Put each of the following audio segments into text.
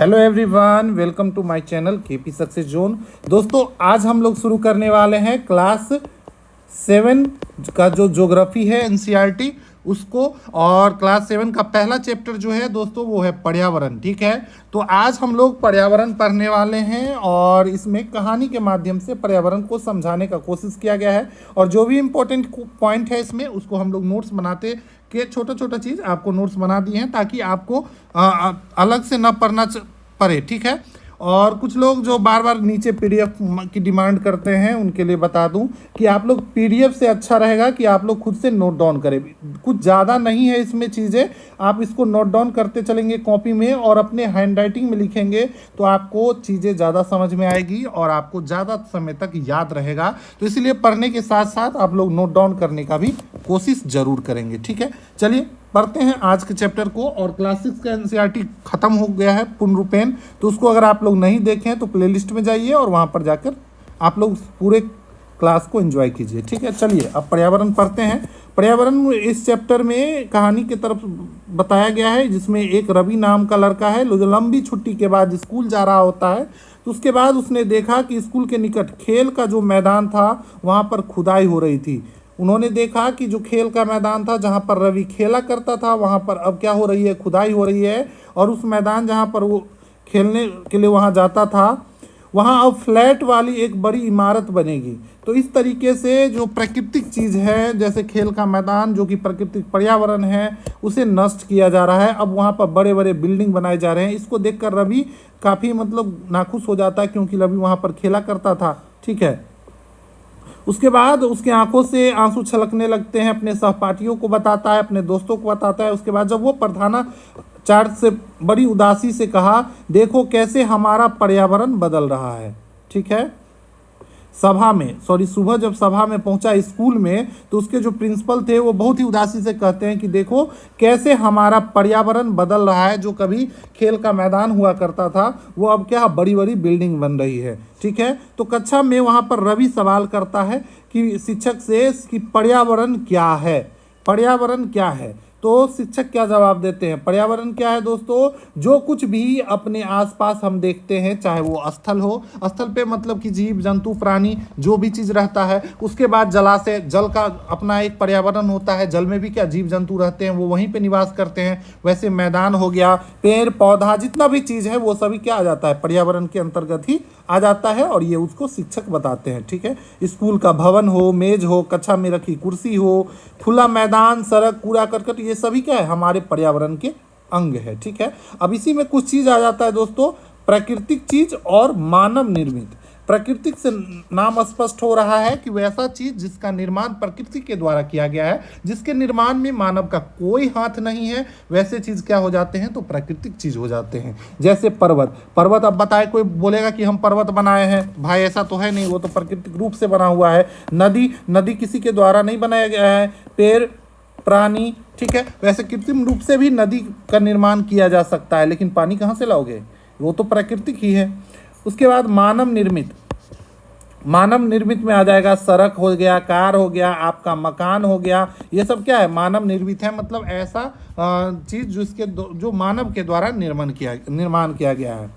Hello everyone, welcome to my channel KP success zone. दोस्तों, आज हम लोग शुरू करने वाले हैं क्लास 7 का जो ज्योग्राफी है एनसीईआरटी उसको। और क्लास 7 का पहला चैप्टर जो है दोस्तों वो है पर्यावरण। ठीक है, तो आज हम लोग पर्यावरण पढ़ने वाले हैं और इसमें कहानी के माध्यम से पर्यावरण को समझाने का कोशिश किया गया है। और जो भी इम्पोर्टेंट पॉइंट है इसमें उसको हम लोग नोट्स बनाते के छोटा छोटा चीज़ आपको नोट्स बना दिए हैं ताकि आपको अलग से न पढ़ना पड़े। ठीक है, और कुछ लोग जो बार बार नीचे पीडीएफ की डिमांड करते हैं उनके लिए बता दूं कि आप लोग पीडीएफ से अच्छा रहेगा कि आप लोग खुद से नोट डाउन करें। कुछ ज़्यादा नहीं है इसमें चीज़ें, आप इसको नोट डाउन करते चलेंगे कॉपी में और अपने हैंड राइटिंग में लिखेंगे तो आपको चीज़ें ज़्यादा समझ में आएगी और आपको ज़्यादा समय तक याद रहेगा। तो इसलिए पढ़ने के साथ साथ आप लोग नोट डाउन करने का भी कोशिश ज़रूर करेंगे। ठीक है, चलिए पढ़ते हैं आज के चैप्टर को। और क्लास 6 का एनसीईआरटी खत्म हो गया है पूर्ण रूपेण, तो उसको अगर आप लोग नहीं देखें तो प्लेलिस्ट में जाइए और वहाँ पर जाकर आप लोग पूरे क्लास को एंजॉय कीजिए। ठीक है, चलिए अब पर्यावरण पढ़ते हैं। पर्यावरण इस चैप्टर में कहानी की तरफ बताया गया है जिसमें एक रवि नाम का लड़का है जो लंबी छुट्टी के बाद स्कूल जा रहा होता है। तो उसके बाद उसने देखा कि स्कूल के निकट खेल का जो मैदान था वहाँ पर खुदाई हो रही थी। उन्होंने देखा कि जो खेल का मैदान था जहाँ पर रवि खेला करता था वहाँ पर अब क्या हो रही है, खुदाई हो रही है। और उस मैदान जहाँ पर वो खेलने के लिए वहाँ जाता था वहाँ अब फ्लैट वाली एक बड़ी इमारत बनेगी। तो इस तरीके से जो प्राकृतिक चीज़ है जैसे खेल का मैदान जो कि प्राकृतिक पर्यावरण है उसे नष्ट किया जा रहा है। अब वहाँ पर बड़े बड़े बिल्डिंग बनाए जा रहे हैं। इसको देखकर रवि काफ़ी नाखुश हो जाता है क्योंकि रवि वहाँ पर खेला करता था। ठीक है, उसके बाद उसकी आंखों से आंसू छलकने लगते हैं। अपने सहपाठियों को बताता है, अपने दोस्तों को बताता है। उसके बाद जब वो प्रधानाचार्य से बड़ी उदासी से कहा, देखो कैसे हमारा पर्यावरण बदल रहा है। ठीक है, सुबह जब सभा में पहुंचा स्कूल में तो उसके जो प्रिंसिपल थे वो बहुत ही उदासी से कहते हैं कि देखो कैसे हमारा पर्यावरण बदल रहा है। जो कभी खेल का मैदान हुआ करता था वो अब क्या बड़ी बड़ी बिल्डिंग बन रही है। ठीक है, तो कक्षा में वहाँ पर रवि सवाल करता है कि शिक्षक से कि पर्यावरण क्या है, पर्यावरण क्या है। तो शिक्षक क्या जवाब देते हैं, पर्यावरण क्या है दोस्तों, जो कुछ भी अपने आसपास हम देखते हैं, चाहे वो स्थल हो, स्थल पे मतलब कि जीव जंतु प्राणी जो भी चीज़ रहता है। उसके बाद जलाशय, जल का अपना एक पर्यावरण होता है, जल में भी क्या जीव जंतु रहते हैं, वो वहीं पे निवास करते हैं। वैसे मैदान हो गया, पेड़ पौधा, जितना भी चीज़ है वो सभी क्या आ जाता है, पर्यावरण के अंतर्गत ही आ जाता है। और ये उसको शिक्षक बताते हैं। ठीक है, स्कूल का भवन हो, मेज हो, कक्षा में रखी कुर्सी हो, खुला मैदान, सड़क, कूड़ा करकट, ये सभी क्या है हमारे पर्यावरण के अंग है। ठीक है, अब इसी में कुछ चीज आ जाता है दोस्तों, प्राकृतिक चीज और मानव निर्मित। प्राकृतिक से नाम स्पष्ट हो रहा है कि वैसा चीज जिसका निर्माण प्रकृति के द्वारा किया गया है, जिसके निर्माण में मानव का कोई हाथ नहीं है, वैसे चीज क्या हो जाते हैं तो प्राकृतिक चीज हो जाते हैं। जैसे पर्वत अब बताए, कोई बोलेगा कि हम पर्वत बनाए हैं, भाई ऐसा तो है नहीं, वो तो प्राकृतिक रूप से बना हुआ है। नदी किसी के द्वारा नहीं बनाया गया है। पेड़ प्राणी, ठीक है, वैसे कृत्रिम रूप से भी नदी का निर्माण किया जा सकता है, लेकिन पानी कहाँ से लाओगे, वो तो प्राकृतिक ही है। उसके बाद मानव निर्मित में आ जाएगा, सड़क हो गया, कार हो गया, आपका मकान हो गया, ये सब क्या है मानव निर्मित है। मतलब ऐसा चीज जिसके जो मानव के द्वारा निर्माण किया गया है।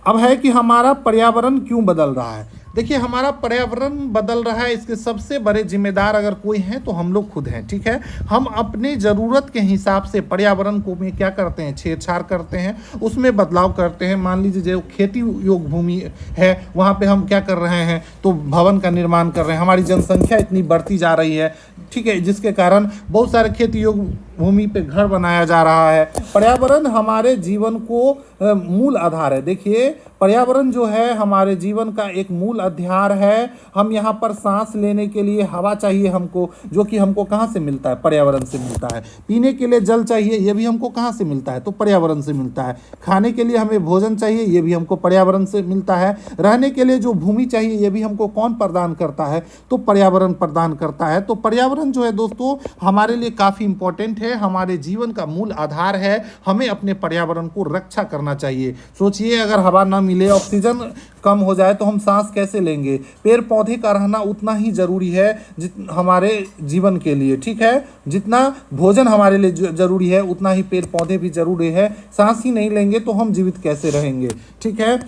अब है कि हमारा पर्यावरण क्यों बदल रहा है। देखिए, हमारा पर्यावरण बदल रहा है, इसके सबसे बड़े जिम्मेदार अगर कोई हैं तो हम लोग खुद हैं। ठीक है, हम अपनी ज़रूरत के हिसाब से पर्यावरण को में क्या करते हैं, छेड़छाड़ करते हैं, उसमें बदलाव करते हैं। मान लीजिए जो खेती योग्य भूमि है वहाँ पे हम क्या कर रहे हैं तो भवन का निर्माण कर रहे हैं। हमारी जनसंख्या इतनी बढ़ती जा रही है, ठीक है, जिसके कारण बहुत सारे खेती योग्य भूमि पे घर बनाया जा रहा है। पर्यावरण हमारे जीवन को मूल आधार है। देखिए, पर्यावरण जो है हमारे जीवन का एक मूल आधार है। हम यहाँ पर सांस लेने के लिए हवा चाहिए हमको, जो कि हमको कहाँ से मिलता है, पर्यावरण से मिलता है। पीने के लिए जल चाहिए, ये भी हमको कहाँ से मिलता है तो पर्यावरण से मिलता है। खाने के लिए हमें भोजन चाहिए, ये भी हमको पर्यावरण से मिलता है। रहने के लिए जो भूमि चाहिए ये भी हमको कौन प्रदान करता है तो पर्यावरण प्रदान करता है। तो पर्यावरण जो है दोस्तों हमारे लिए काफ़ी इंपॉर्टेंट है। है, हमारे जीवन का मूल आधार है। हमें अपने पर्यावरण को रक्षा करना चाहिए। सोचिए, अगर हवा ना मिले, ऑक्सीजन कम हो जाए तो हम सांस कैसे लेंगे। पेड़ पौधे का रहना उतना ही जरूरी है हमारे जीवन के लिए, ठीक है। जितना भोजन हमारे लिए जरूरी है उतना ही पेड़ पौधे भी जरूरी है। सांस ही नहीं लेंगे तो हम जीवित कैसे रहेंगे, ठीक है।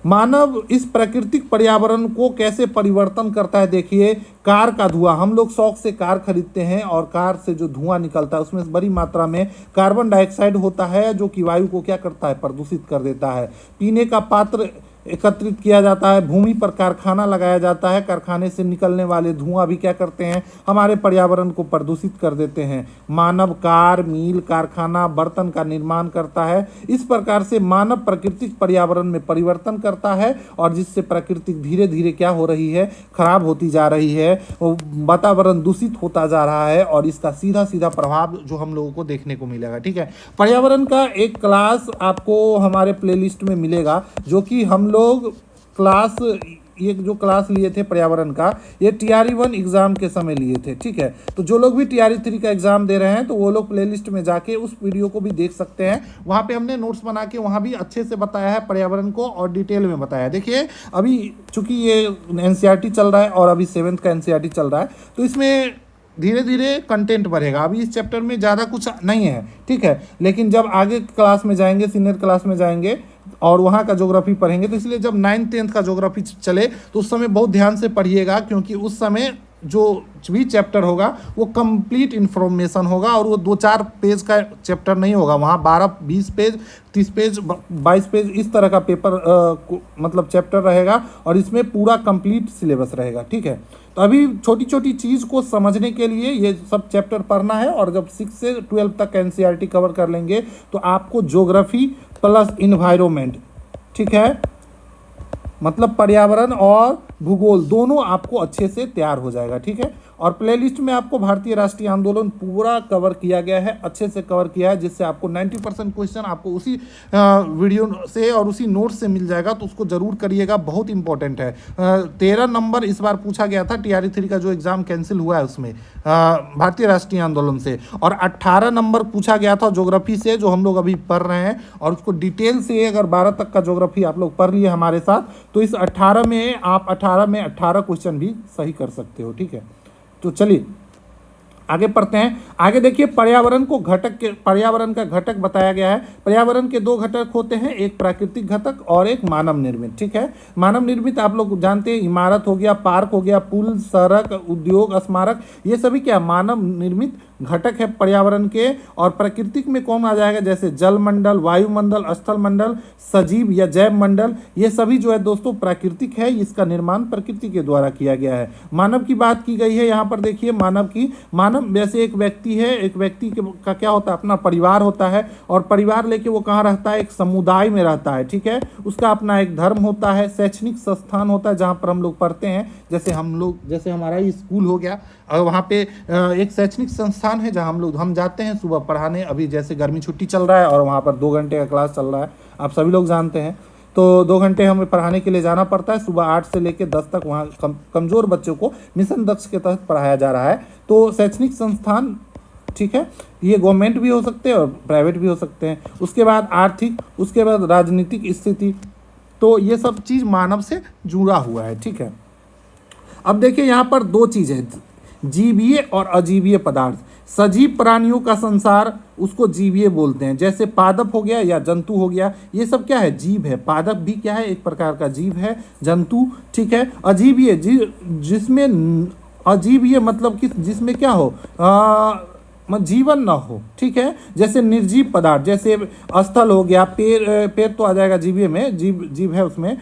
मानव इस प्राकृतिक पर्यावरण को कैसे परिवर्तन करता है, देखिए। कार का धुआं, हम लोग शौक से कार खरीदते हैं और कार से जो धुआं निकलता है उसमें बड़ी मात्रा में कार्बन डाइऑक्साइड होता है, जो कि वायु को क्या करता है, प्रदूषित कर देता है। पीने का पात्र एकत्रित किया जाता है, भूमि पर कारखाना लगाया जाता है, कारखाने से निकलने वाले धुआं भी क्या करते हैं, हमारे पर्यावरण को प्रदूषित कर देते हैं। मानव कार, मील, कारखाना, बर्तन का निर्माण करता है। इस प्रकार से मानव प्राकृतिक पर्यावरण में परिवर्तन करता है और जिससे प्रकृति धीरे धीरे क्या हो रही है, खराब होती जा रही है, वातावरण दूषित होता जा रहा है और इसका सीधा सीधा प्रभाव जो हम लोगों को देखने को मिलेगा, ठीक है। पर्यावरण का एक क्लास आपको हमारे प्लेलिस्ट में मिलेगा, जो कि हम लोग क्लास, ये जो क्लास लिए थे पर्यावरण का, ये TRE 1 एग्जाम के समय लिए थे, ठीक है। तो जो लोग भी TRE 3 का एग्जाम दे रहे हैं तो वो लोग प्लेलिस्ट में जाके उस वीडियो को भी देख सकते हैं। वहाँ पे हमने नोट्स बना के वहाँ भी अच्छे से बताया है पर्यावरण को और डिटेल में बताया है। देखिए, अभी चूंकि ये NCERT चल रहा है और अभी 7th का NCERT चल रहा है, तो इसमें धीरे धीरे कंटेंट बढ़ेगा। अभी इस चैप्टर में ज़्यादा कुछ नहीं है, ठीक है। लेकिन जब आगे क्लास में जाएंगे, सीनियर क्लास में जाएंगे और वहाँ का ज्योग्राफी पढ़ेंगे, तो इसलिए जब 9th 10th का ज्योग्राफी चले तो उस समय बहुत ध्यान से पढ़िएगा, क्योंकि उस समय जो भी चैप्टर होगा वो कंप्लीट इन्फॉर्मेशन होगा और वो 2-4 पेज का चैप्टर नहीं होगा। वहाँ 12-20 पेज, 30 पेज, 22 पेज इस तरह का पेपर मतलब चैप्टर रहेगा और इसमें पूरा कंप्लीट सिलेबस रहेगा, ठीक है। तो अभी छोटी छोटी चीज़ को समझने के लिए ये सब चैप्टर पढ़ना है और जब 6 से 12 तक NCERT कवर कर लेंगे तो आपको ज्योग्राफी प्लस इन्वायरमेंट, ठीक है, मतलब पर्यावरण और भूगोल दोनों आपको अच्छे से तैयार हो जाएगा, ठीक है। और प्लेलिस्ट में आपको भारतीय राष्ट्रीय आंदोलन पूरा कवर किया गया है, अच्छे से कवर किया है, जिससे आपको 90% क्वेश्चन आपको उसी वीडियो से और उसी नोट से मिल जाएगा। तो उसको जरूर करिएगा, बहुत इंपॉर्टेंट है। 13 नंबर इस बार पूछा गया था TRE 3 का जो एग्जाम कैंसिल हुआ है उसमें भारतीय राष्ट्रीय आंदोलन से, और 18 नंबर पूछा गया था ज्योग्राफी से, जो हम लोग अभी पढ़ रहे हैं। और उसको डिटेल से अगर 12 तक का ज्योग्राफी आप लोग पढ़ लिए हमारे साथ, तो इस 18 में आप 18 में 18 क्वेश्चन भी सही कर सकते हो, ठीक है। तो चलिए आगे पढ़ते हैं। आगे देखिए, पर्यावरण का घटक बताया गया है। पर्यावरण के 2 घटक होते हैं, एक प्राकृतिक घटक और एक मानव निर्मित, ठीक है। मानव निर्मित आप लोग जानते हैं, इमारत हो गया, पार्क हो गया, पुल, सड़क, उद्योग, स्मारक, ये सभी क्या मानव निर्मित घटक है पर्यावरण के। और प्राकृतिक में कौन आ जाएगा, जैसे जल मंडल, वायुमंडल, स्थल मंडल, सजीव या जैव मंडल, ये सभी जो है दोस्तों प्राकृतिक है। इसका निर्माण प्रकृति के द्वारा किया गया है। मानव की बात की गई है यहाँ पर, देखिए मानव जैसे एक व्यक्ति है, एक व्यक्ति का क्या होता है, अपना परिवार होता है और परिवार लेके वो कहाँ रहता है, एक समुदाय में रहता है, ठीक है। उसका अपना एक धर्म होता है, शैक्षणिक संस्थान होता है जहाँ पर हम लोग पढ़ते हैं, जैसे हमारा ही स्कूल हो गया और वहाँ पे एक शैक्षणिक संस्थान है जहाँ हम जाते हैं सुबह पढ़ाने। अभी जैसे गर्मी छुट्टी चल रहा है और वहाँ पर 2 घंटे का क्लास चल रहा है, आप सभी लोग जानते हैं। तो 2 घंटे हमें पढ़ाने के लिए जाना पड़ता है, सुबह 8 से लेकर 10 तक वहाँ कमज़ोर बच्चों को मिशन दक्ष के तहत पढ़ाया जा रहा है। तो शैक्षणिक संस्थान, ठीक है, ये गवर्नमेंट भी हो सकते हैं और प्राइवेट भी हो सकते हैं। उसके बाद आर्थिक, उसके बाद राजनीतिक स्थिति, तो ये सब चीज़ मानव से जुड़ा हुआ है, ठीक है। अब देखिए यहाँ पर 2 चीज़ है, जीवीय और अजीवीय पदार्थ। सजीव प्राणियों का संसार उसको जीवीय बोलते हैं, जैसे पादप हो गया या जंतु हो गया, ये सब क्या है, जीव है। पादप भी क्या है, एक प्रकार का जीव है, जंतु, ठीक है। अजीवीय जिसमें अजीवीय मतलब कि जिसमें क्या हो, जीवन ना हो, ठीक है। जैसे निर्जीव पदार्थ, जैसे स्थल हो गया, पेड़ तो आ जाएगा जीवीय में, जीव है उसमें।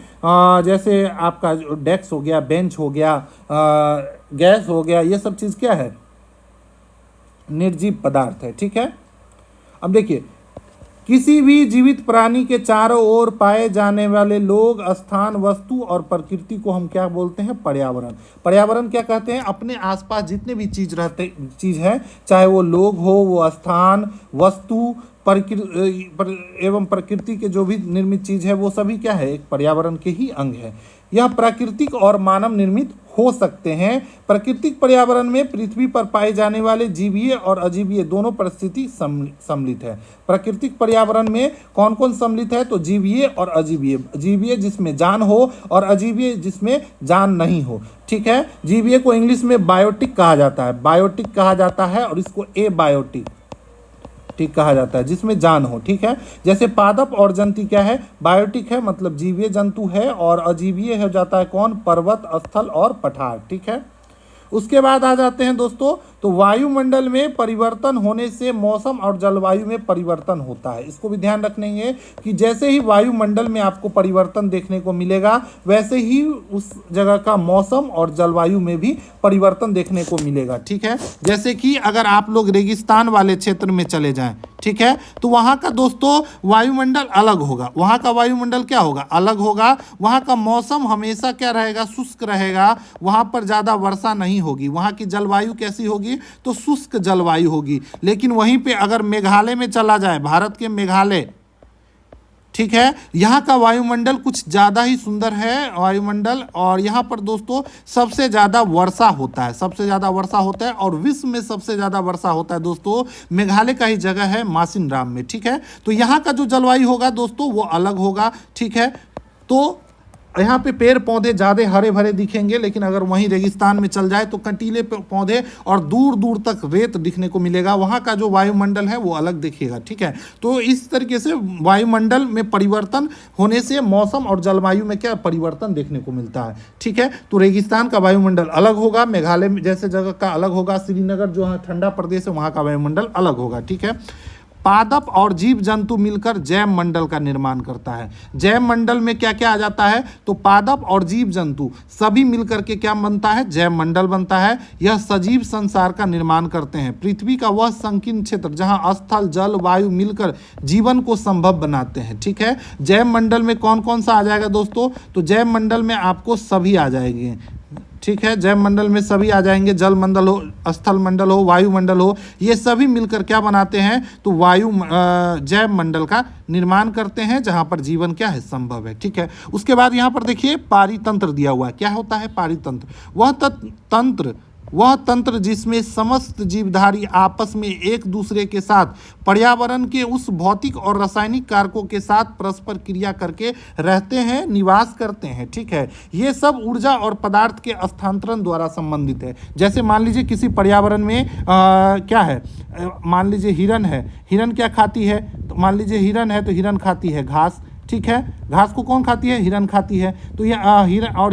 जैसे आपका डेस्क हो गया, बेंच हो गया, गैस हो गया, ये सब चीज़ क्या है, निर्जीव पदार्थ है, ठीक है। अब देखिए, किसी भी जीवित प्राणी के चारों ओर पाए जाने वाले लोग, स्थान, वस्तु और प्रकृति को हम क्या बोलते हैं, पर्यावरण। पर्यावरण क्या कहते हैं, अपने आसपास जितने भी चीज है, चाहे वो लोग हो, वो स्थान, वस्तु, एवं प्रकृति के जो भी निर्मित चीज है वो सभी क्या है, एक पर्यावरण के ही अंग है। यह प्राकृतिक और मानव निर्मित हो सकते हैं। प्राकृतिक पर्यावरण में पृथ्वी पर पाए जाने वाले जीवीय और अजीवीय दोनों परिस्थिति सम्मिलित है। प्राकृतिक पर्यावरण में कौन कौन सम्मिलित है, तो जीवीय और अजीवीय। जीवीय जिसमें जान हो और अजीवीय जिसमें जान नहीं हो, ठीक है। जीवीय को इंग्लिश में बायोटिक कहा जाता है, बायोटिक कहा जाता है, और इसको एबायोटिक ठीक कहा जाता है, जिसमें जान हो, ठीक है। जैसे पादप और जंतु क्या है, बायोटिक है मतलब जीवीय जंतु है, और अजीवीय हो जाता है कौन, पर्वत, स्थल और पठार, ठीक है। उसके बाद आ जाते हैं दोस्तों, तो वायुमंडल में परिवर्तन होने से मौसम और जलवायु में परिवर्तन होता है। इसको भी ध्यान रखेंगे कि जैसे ही वायुमंडल में आपको परिवर्तन देखने को मिलेगा, वैसे ही उस जगह का मौसम और जलवायु में भी परिवर्तन देखने को मिलेगा, ठीक है। जैसे कि अगर आप लोग रेगिस्तान वाले क्षेत्र में चले जाएं, ठीक है, तो वहाँ का दोस्तों वायुमंडल अलग होगा। वहाँ का वायुमंडल क्या होगा, अलग होगा। वहाँ का मौसम हमेशा क्या रहेगा, शुष्क रहेगा। वहाँ पर ज़्यादा वर्षा नहीं होगी। वहाँ की जलवायु कैसी होगी, तो शुष्क जलवायु होगी। लेकिन वहीं पे अगर मेघालय में चला जाए, भारत के मेघालय, ठीक है, यहाँ का वायुमंडल कुछ ज़्यादा ही सुंदर है वायुमंडल, और यहाँ पर दोस्तों सबसे ज़्यादा वर्षा होता है, सबसे ज़्यादा वर्षा होता है। और विश्व में सबसे ज़्यादा वर्षा होता है दोस्तों मेघालय का ही जगह है मासिनराम में, ठीक है। तो यहाँ का जो जलवायु होगा दोस्तों वो अलग होगा, ठीक है। तो यहाँ पे पेड़ पौधे ज़्यादा हरे भरे दिखेंगे, लेकिन अगर वहीं रेगिस्तान में चल जाए तो कंटीले पौधे और दूर दूर तक रेत दिखने को मिलेगा। वहाँ का जो वायुमंडल है वो अलग दिखेगा, ठीक है। तो इस तरीके से वायुमंडल में परिवर्तन होने से मौसम और जलवायु में क्या परिवर्तन देखने को मिलता है, ठीक है। तो रेगिस्तान का वायुमंडल अलग होगा, मेघालय जैसे जगह का अलग होगा, श्रीनगर जो है ठंडा प्रदेश है वहाँ का वायुमंडल अलग होगा, ठीक है। पादप और जीव जंतु मिलकर जैव मंडल का निर्माण करता है। जैव मंडल में क्या क्या आ जाता है, तो पादप और जीव जंतु सभी मिलकर के क्या बनता है, जैव मंडल बनता है। यह सजीव संसार का निर्माण करते हैं। पृथ्वी का वह संकीर्ण क्षेत्र जहां स्थल जल वायु मिलकर जीवन को संभव बनाते हैं, ठीक है। जैव मंडल में कौन कौन सा आ जाएगा दोस्तों, तो जैव मंडल में आपको सभी आ जाएंगे, ठीक है। जैव मंडल में सभी आ जाएंगे, जल मंडल हो, स्थल मंडल हो, वायुमंडल हो, ये सभी मिलकर क्या बनाते हैं, तो जैव मंडल का निर्माण करते हैं, जहां पर जीवन क्या है, संभव है, ठीक है। उसके बाद यहाँ पर देखिए पारितंत्र दिया हुआ है। क्या होता है पारितंत्र, वह तंत्र जिसमें समस्त जीवधारी आपस में एक दूसरे के साथ पर्यावरण के उस भौतिक और रासायनिक कारकों के साथ परस्पर क्रिया करके रहते हैं, निवास करते हैं, ठीक है। ये सब ऊर्जा और पदार्थ के स्थानांतरण द्वारा संबंधित है। जैसे मान लीजिए किसी पर्यावरण में क्या है, मान लीजिए हिरन है, हिरन क्या खाती है, तो मान लीजिए हिरन है तो हिरन खाती है घास, ठीक है। घास को कौन खाती है, हिरन खाती है। तो ये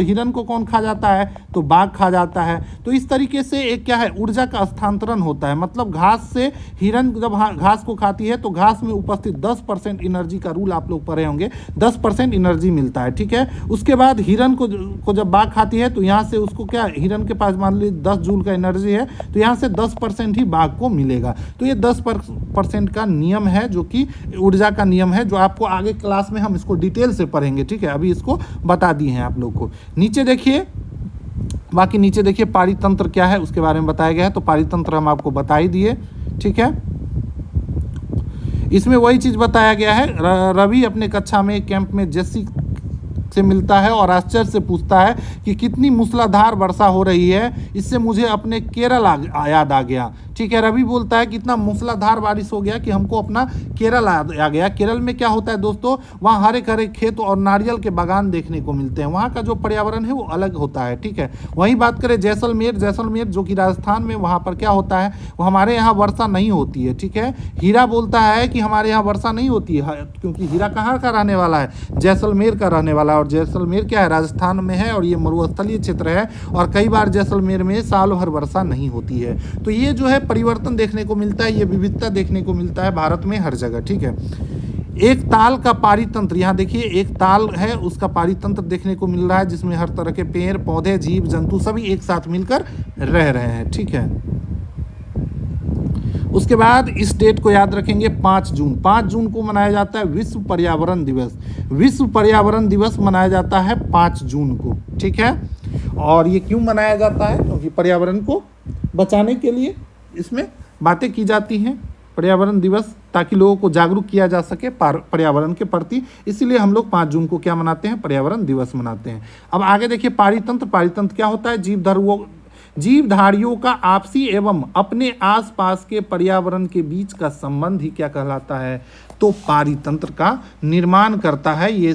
हिरन को कौन खा जाता है, तो बाघ खा जाता है। तो इस तरीके से एक क्या है, ऊर्जा का स्थानांतरण होता है। मतलब घास से हिरन जब घास को खाती है तो घास में उपस्थित 10% एनर्जी का रूल आप लोग पढ़े होंगे, 10% एनर्जी मिलता है, ठीक है। उसके बाद हिरन को जब बाघ खाती है तो यहाँ से उसको क्या, हिरन के पास मान लीजिए 10 जूल का एनर्जी है, तो यहाँ से 10% ही बाघ को मिलेगा। तो ये 10% का नियम है, जो कि ऊर्जा का नियम है, जो आपको आगे क्लास में हम इसको डिटेल से पढ़ेंगे, ठीक है। अभी इसको बता दिए हैं आप लोग को। नीचे देखिए, बाकी नीचे देखिए पारितंत्र क्या है उसके बारे में बताया गया है। तो पारितंत्र हम आपको बता ही दिए, ठीक है। इसमें वही चीज बताया गया है। रवि अपने कक्षा में कैंप में जेसी से मिलता है और आश्चर्य से पूछता है कि कितनी मूसलाधार वर्षा हो रही है, इससे मुझे अपने केरल याद आ गया, ठीक है। रवि बोलता है कितना मूसलाधार बारिश हो गया कि हमको अपना केरल आ गया। केरल में क्या होता है दोस्तों, वहाँ हरे हरे खेत और नारियल के बागान देखने को मिलते हैं। वहाँ का जो पर्यावरण है वो अलग होता है, ठीक है। वहीं बात करें जैसलमेर जो कि राजस्थान में, वहाँ पर क्या होता है, वो हमारे यहाँ वर्षा नहीं होती है, ठीक है। हीरा बोलता है कि हमारे यहाँ वर्षा नहीं होती है, क्योंकि हीरा कहाँ का रहने वाला है, जैसलमेर का रहने वाला है। और जैसलमेर क्या है, राजस्थान में है, और ये मरुस्थलीय क्षेत्र है, और कई बार जैसलमेर में साल भर वर्षा नहीं होती है। तो ये जो है परिवर्तन देखने को मिलता है, ये विविधता देखने को मिलता है भारत में हर जगह, ठीक है। एक ताल का पारितंत्र, यहाँ देखिए एक ताल है, उसका पारितंत्र देखने को मिल रहा है, जिसमें हर तरह के पेड़ पौधे जीव जंतु सभी एक साथ मिलकर रह रहे हैं, ठीक है। उसके बाद इस डेट को याद रखेंगे, 5 जून को मनाया जाता है विश्व पर्यावरण दिवस। विश्व पर्यावरण दिवस मनाया जाता है 5 जून को, ठीक है। और ये क्यों मनाया जाता है, क्योंकि पर्यावरण को बचाने के लिए इसमें बातें की जाती हैं, पर्यावरण दिवस, ताकि लोगों को जागरूक किया जा सके पर्यावरण के प्रति, इसीलिए हम लोग 5 जून को क्या मनाते हैं, पर्यावरण दिवस मनाते हैं। अब आगे देखिए पारितंत्र। पारितंत्र क्या होता है, जीवधारियों का आपसी एवं अपने आसपास के पर्यावरण के बीच का संबंध ही क्या कहलाता है, तो पारितंत्र का निर्माण करता है। ये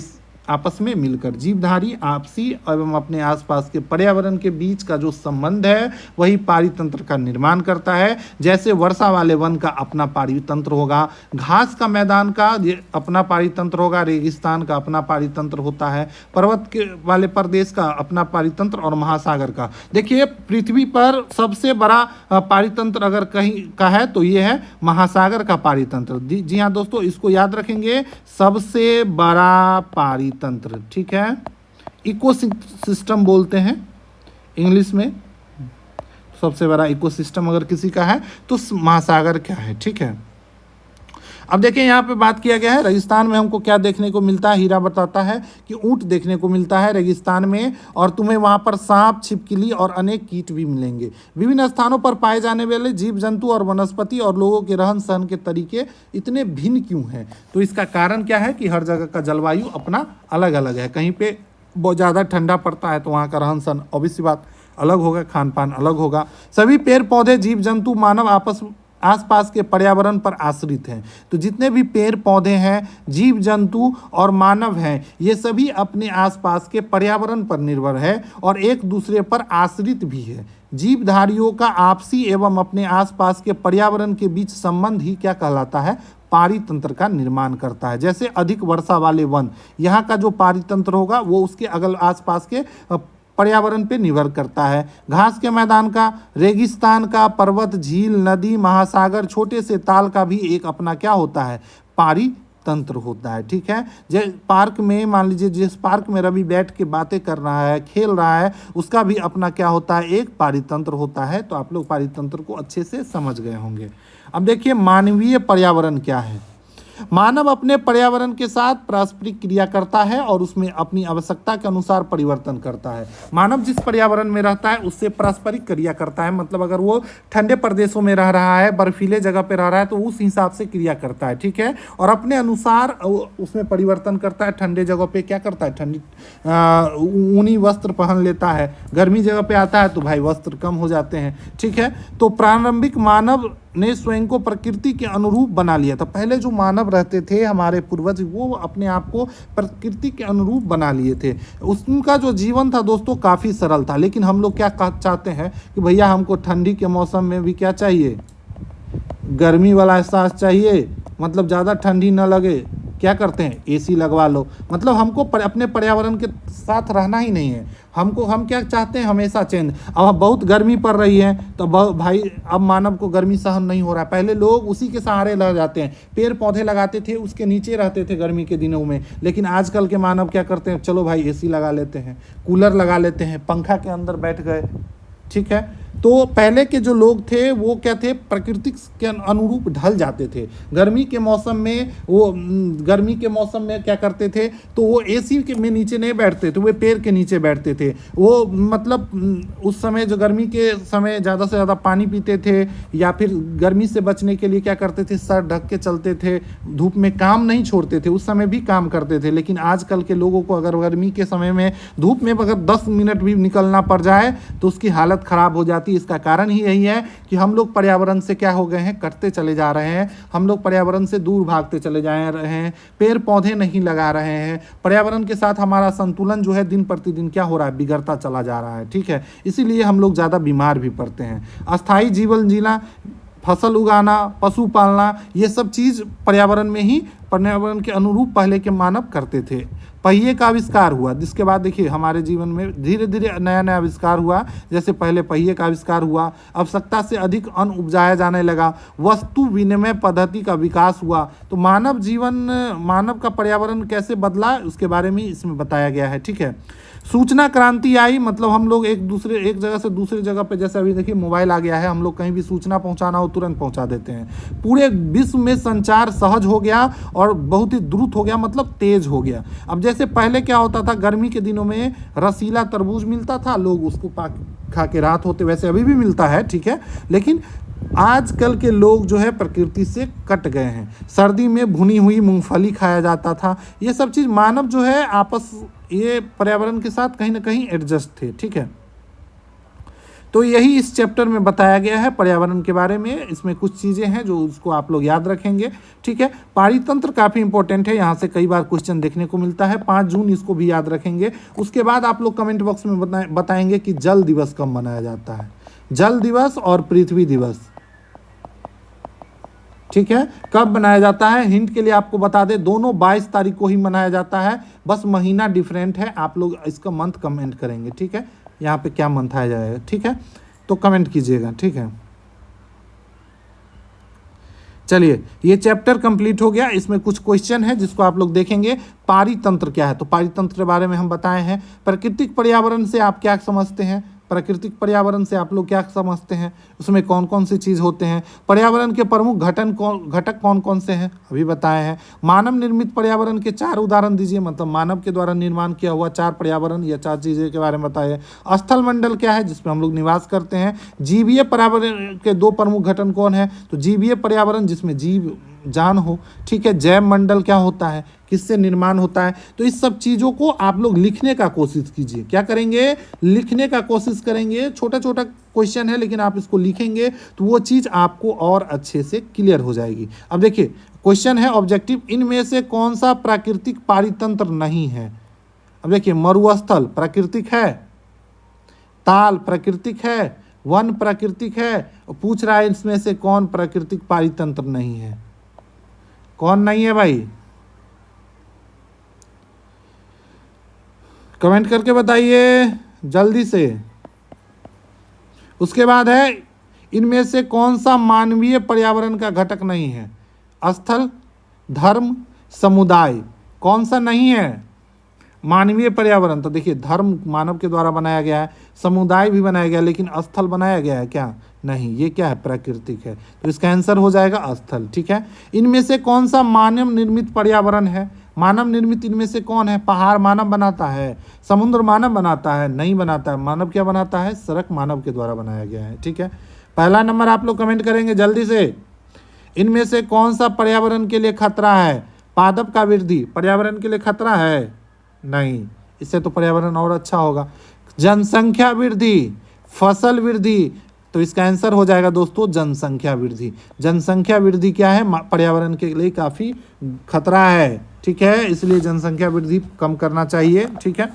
आपस में मिलकर जीवधारी आपसी एवं अपने आसपास के पर्यावरण के बीच का जो संबंध है वही पारितंत्र का निर्माण करता है। जैसे वर्षा वाले वन का अपना पारितंत्र होगा, घास का मैदान का अपना पारितंत्र होगा, रेगिस्तान का अपना पारितंत्र होता है, पर्वत के वाले प्रदेश का अपना पारितंत्र और महासागर का। देखिए पृथ्वी पर सबसे बड़ा पारितंत्र अगर कहीं का है तो ये है महासागर का पारितंत्र। जी हाँ दोस्तों, इसको याद रखेंगे, सबसे बड़ा पारितंत्र, ठीक है। इकोसिस्टम बोलते हैं इंग्लिश में, सबसे बड़ा इकोसिस्टम अगर किसी का है तो महासागर क्या है, ठीक है। अब देखिए यहाँ पे बात किया गया है रेगिस्तान में हमको क्या देखने को मिलता है। हीरा बताता है कि ऊंट देखने को मिलता है रेगिस्तान में, और तुम्हें वहाँ पर सांप, छिपकली और अनेक कीट भी मिलेंगे। विभिन्न स्थानों पर पाए जाने वाले जीव जंतु और वनस्पति और लोगों के रहन सहन के तरीके इतने भिन्न क्यों हैं, तो इसका कारण क्या है कि हर जगह का जलवायु अपना अलग अलग है। कहीं पे बहुत ज़्यादा ठंडा पड़ता है तो वहाँ का रहन सहन ऑब्वियस सी बात अलग होगा, खान पान अलग होगा। सभी पेड़ पौधे, जीव जंतु, मानव आसपास के पर्यावरण पर आश्रित हैं। तो जितने भी पेड़ पौधे हैं, जीव जंतु और मानव हैं, ये सभी अपने आसपास के पर्यावरण पर निर्भर है और एक दूसरे पर आश्रित भी है। जीवधारियों का आपसी एवं अपने आसपास के पर्यावरण के बीच संबंध ही क्या कहलाता है, पारितंत्र का निर्माण करता है। जैसे अधिक वर्षा वाले वन, यहाँ का जो पारितंत्र होगा वो उसके अगल आसपास के पर्यावरण पे निर्भर करता है। घास के मैदान का, रेगिस्तान का, पर्वत, झील, नदी, महासागर, छोटे से ताल का भी एक अपना क्या होता है, पारितंत्र होता है, ठीक है। जैसे पार्क में मान लीजिए, जिस पार्क में रवि बैठ के बातें कर रहा है, खेल रहा है, उसका भी अपना क्या होता है, एक पारितंत्र होता है। तो आप लोग पारितंत्र को अच्छे से समझ गए होंगे। अब देखिए मानवीय पर्यावरण क्या है। मानव अपने पर्यावरण के साथ पारस्परिक क्रिया करता है और उसमें अपनी आवश्यकता के अनुसार परिवर्तन करता है। मानव जिस पर्यावरण में रहता है उससे पारस्परिक क्रिया करता है, मतलब अगर वो ठंडे प्रदेशों में रह रहा है, बर्फीले जगह पे रह रहा है तो उस हिसाब से क्रिया करता है, ठीक है। और अपने अनुसार उसमें परिवर्तन करता है। ठंडे जगह पे क्या करता है, ठंडी ऊनी वस्त्र पहन लेता है, गर्मी जगह पे आता है तो भाई वस्त्र कम हो जाते हैं, ठीक है। तो प्रारंभिक मानव ने स्वयं को प्रकृति के अनुरूप बना लिया था। पहले जो मानव रहते थे हमारे पूर्वज, वो अपने आप को प्रकृति के अनुरूप बना लिए थे। उनका जो जीवन था दोस्तों काफ़ी सरल था। लेकिन हम लोग क्या चाहते हैं कि भैया हमको ठंडी के मौसम में भी क्या चाहिए, गर्मी वाला एहसास चाहिए, मतलब ज़्यादा ठंडी ना लगे। क्या करते हैं, एसी लगवा लो। मतलब हमको अपने पर्यावरण के साथ रहना ही नहीं है। हम क्या चाहते हैं, हमेशा चेंज। अब बहुत गर्मी पड़ रही है तो भाई अब मानव को गर्मी सहन नहीं हो रहा है। पहले लोग उसी के सहारे लग जाते हैं, पेड़ पौधे लगाते थे, उसके नीचे रहते थे गर्मी के दिनों में। लेकिन आजकल के मानव क्या करते हैं, चलो भाई एसी लगा लेते हैं, कूलर लगा लेते हैं, पंखा के अंदर बैठ गए, ठीक है। तो पहले के जो लोग थे वो क्या थे, प्रकृति के अनुरूप ढल जाते थे। गर्मी के मौसम में क्या करते थे, तो वो एसी में नीचे नहीं बैठते थे, वो पेड़ के नीचे बैठते थे। वो मतलब उस समय जो गर्मी के समय ज़्यादा से ज़्यादा पानी पीते थे, या फिर गर्मी से बचने के लिए क्या करते थे, सर ढक के चलते थे, धूप में काम नहीं छोड़ते थे। उस समय भी काम करते थे। लेकिन आजकल के लोगों को अगर गर्मी के समय में धूप में अगर 10 मिनट भी निकलना पड़ जाए तो उसकी हालत ख़राब हो जाती है। इसका कारण ही यही है कि हम लोग पर्यावरण से क्या हो गए हैं, कटते चले जा रहे हैं। हम लोग पर्यावरण से दूर भागते चले जा रहे हैं, पेड़ पौधे नहीं लगा रहे हैं। पर्यावरण के साथ हमारा संतुलन जो है दिन प्रतिदिन क्या हो रहा है, बिगड़ता चला जा रहा है, ठीक है। इसीलिए हम लोग ज़्यादा बीमार भी पड़ते हैं। अस्थायी जीवन जीना, फसल उगाना, पशु पालना, ये सब चीज़ पर्यावरण के अनुरूप पहले के मानव करते थे। पहिए का आविष्कार हुआ, जिसके बाद देखिए हमारे जीवन में धीरे धीरे नया नया आविष्कार हुआ। जैसे पहले पहिए का आविष्कार हुआ, आवश्यकता से अधिक अन्न उपजाया जाने लगा, वस्तु विनिमय पद्धति का विकास हुआ। तो मानव का पर्यावरण कैसे बदला उसके बारे में इसमें बताया गया है, ठीक है। सूचना क्रांति आई, मतलब हम लोग एक जगह से दूसरी जगह पे, जैसे अभी देखिए मोबाइल आ गया है, हम लोग कहीं भी सूचना पहुंचाना हो तुरंत पहुंचा देते हैं। पूरे विश्व में संचार सहज हो गया और बहुत ही द्रुत हो गया, मतलब तेज हो गया। अब जैसे पहले क्या होता था, गर्मी के दिनों में रसीला तरबूज मिलता था, लोग उसको खा के राहत होते, वैसे अभी भी मिलता है, ठीक है। लेकिन आजकल के लोग जो है प्रकृति से कट गए हैं। सर्दी में भुनी हुई मूंगफली खाया जाता था। ये सब चीज़ मानव जो है आपस ये पर्यावरण के साथ कहीं ना कहीं एडजस्ट थे। ठीक है, तो यही इस चैप्टर में बताया गया है पर्यावरण के बारे में। इसमें कुछ चीज़ें हैं जो उसको आप लोग याद रखेंगे। ठीक है, पारितंत्र काफ़ी इंपॉर्टेंट है, यहाँ से कई बार क्वेश्चन देखने को मिलता है। 5 जून इसको भी याद रखेंगे। उसके बाद आप लोग कमेंट बॉक्स में बताएंगे कि जल दिवस कब मनाया जाता है। जल दिवस और पृथ्वी दिवस, ठीक है, कब मनाया जाता है। हिंट के लिए आपको बता दें, दोनों 22 तारीख को ही मनाया जाता है, बस महीना डिफरेंट है। आप लोग इसका मंथ कमेंट करेंगे। ठीक है, यहाँ पे क्या मंथ आ जाएगा। ठीक है, तो कमेंट कीजिएगा। ठीक है, चलिए ये चैप्टर कंप्लीट हो गया। इसमें कुछ क्वेश्चन है जिसको आप लोग देखेंगे। पारितंत्र क्या है, तो पारितंत्र के बारे में हम बताए हैं। प्राकृतिक पर्यावरण से आप क्या समझते हैं, प्राकृतिक पर्यावरण से आप लोग क्या समझते हैं, उसमें कौन कौन सी चीज़ होते हैं। पर्यावरण के प्रमुख घटक कौन कौन से हैं, अभी बताए हैं। मानव निर्मित पर्यावरण के 4 उदाहरण दीजिए, मतलब मानव के द्वारा निर्माण किया हुआ 4 पर्यावरण या 4 चीज़ें के बारे में बताइए। स्थल मंडल क्या है, जिसमें हम लोग निवास करते हैं। जीवीय पर्यावरण के 2 प्रमुख घटक कौन है, तो जीवीय पर्यावरण जिसमें जीव जान हो। ठीक है, जैव मंडल क्या होता है, किससे निर्माण होता है। तो इस सब चीज़ों को आप लोग लिखने का कोशिश कीजिए। क्या करेंगे, लिखने का कोशिश करेंगे। छोटा छोटा क्वेश्चन है लेकिन आप इसको लिखेंगे तो वो चीज़ आपको और अच्छे से क्लियर हो जाएगी। अब देखिए क्वेश्चन है ऑब्जेक्टिव, इनमें से कौन सा प्राकृतिक पारितंत्र नहीं है। अब देखिए मरुस्थल प्राकृतिक है, ताल प्राकृतिक है, वन प्राकृतिक है। पूछ रहा है इसमें से कौन प्राकृतिक पारितंत्र नहीं है, कौन नहीं है भाई, कमेंट करके बताइए जल्दी से। उसके बाद है इनमें से कौन सा मानवीय पर्यावरण का घटक नहीं है। स्थल, धर्म, समुदाय, कौन सा नहीं है मानवीय पर्यावरण। तो देखिए धर्म मानव के द्वारा बनाया गया है, समुदाय भी बनाया गया, लेकिन स्थल बनाया गया है क्या, नहीं। ये क्या है, प्राकृतिक है। तो इसका आंसर हो जाएगा स्थल। ठीक है, इनमें से कौन सा मानव निर्मित पर्यावरण है। मानव निर्मित इनमें से कौन है, पहाड़ मानव बनाता है, समुद्र मानव बनाता है, नहीं बनाता है। मानव क्या बनाता है, सड़क मानव के द्वारा बनाया गया है। ठीक है, पहला नंबर आप लोग कमेंट करेंगे जल्दी से। इनमें से कौन सा पर्यावरण के लिए खतरा है, पादप का वृद्धि पर्यावरण के लिए खतरा है, नहीं। इससे तो पर्यावरण और अच्छा होगा। जनसंख्या वृद्धि, फसल वृद्धि, तो इसका आंसर हो जाएगा दोस्तों जनसंख्या वृद्धि। जनसंख्या वृद्धि क्या है, पर्यावरण के लिए काफ़ी खतरा है। ठीक है, इसलिए जनसंख्या वृद्धि कम करना चाहिए। ठीक है,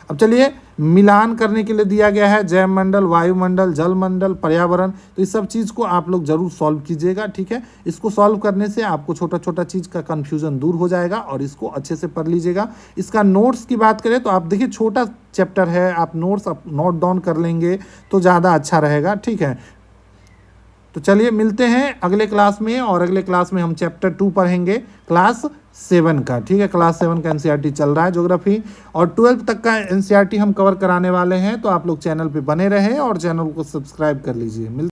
अब चलिए मिलान करने के लिए दिया गया है जैव मंडल, वायुमंडल, जल मंडल, पर्यावरण। तो इस सब चीज़ को आप लोग जरूर सॉल्व कीजिएगा। ठीक है, इसको सॉल्व करने से आपको छोटा छोटा चीज़ का कन्फ्यूजन दूर हो जाएगा और इसको अच्छे से पढ़ लीजिएगा। इसका नोट्स की बात करें तो आप देखिए छोटा चैप्टर है, आप नोट्स नोट डाउन कर लेंगे तो ज़्यादा अच्छा रहेगा। ठीक है, तो चलिए मिलते हैं अगले क्लास में, और अगले क्लास में हम चैप्टर 2 पढ़ेंगे क्लास 7 का। ठीक है, क्लास 7 का एनसीईआरटी चल रहा है ज्योग्राफी, और 12 तक का एनसीईआरटी हम कवर कराने वाले हैं। तो आप लोग चैनल पे बने रहें और चैनल को सब्सक्राइब कर लीजिए।